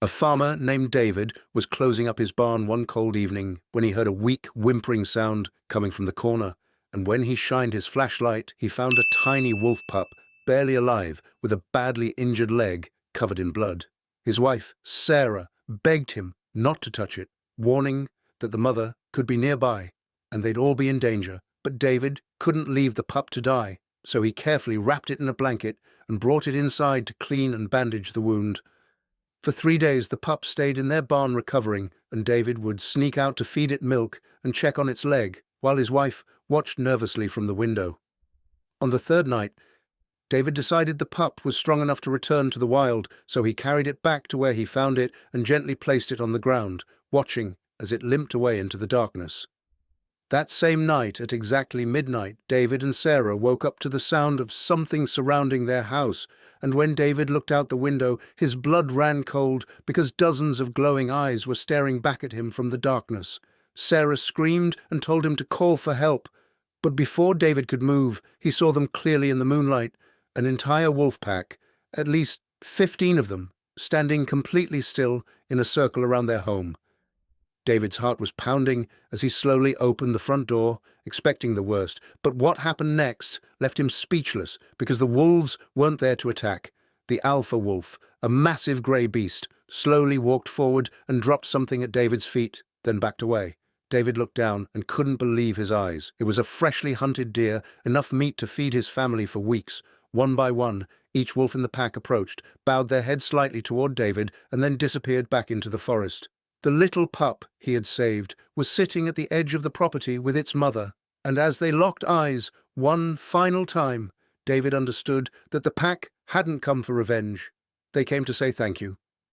A farmer named David was closing up his barn one cold evening when he heard a weak, whimpering sound coming from the corner, and when he shined his flashlight, he found a tiny wolf pup, barely alive, with a badly injured leg covered in blood. His wife, Sarah, begged him not to touch it, warning that the mother could be nearby and they'd all be in danger. But David couldn't leave the pup to die, so he carefully wrapped it in a blanket and brought it inside to clean and bandage the wound. For 3 days the pup stayed in their barn recovering, and David would sneak out to feed it milk and check on its leg, while his wife watched nervously from the window. On the third night, David decided the pup was strong enough to return to the wild, so he carried it back to where he found it and gently placed it on the ground, watching as it limped away into the darkness. That same night, at exactly midnight, David and Sarah woke up to the sound of something surrounding their house, and when David looked out the window, his blood ran cold because dozens of glowing eyes were staring back at him from the darkness. Sarah screamed and told him to call for help, but before David could move, he saw them clearly in the moonlight, an entire wolf pack, at least 15 of them, standing completely still in a circle around their home. David's heart was pounding as he slowly opened the front door, expecting the worst. But what happened next left him speechless because the wolves weren't there to attack. The alpha wolf, a massive grey beast, slowly walked forward and dropped something at David's feet, then backed away. David looked down and couldn't believe his eyes. It was a freshly hunted deer, enough meat to feed his family for weeks. One by one, each wolf in the pack approached, bowed their head slightly toward David, and then disappeared back into the forest. The little pup he had saved was sitting at the edge of the property with its mother, and as they locked eyes one final time, David understood that the pack hadn't come for revenge. They came to say thank you.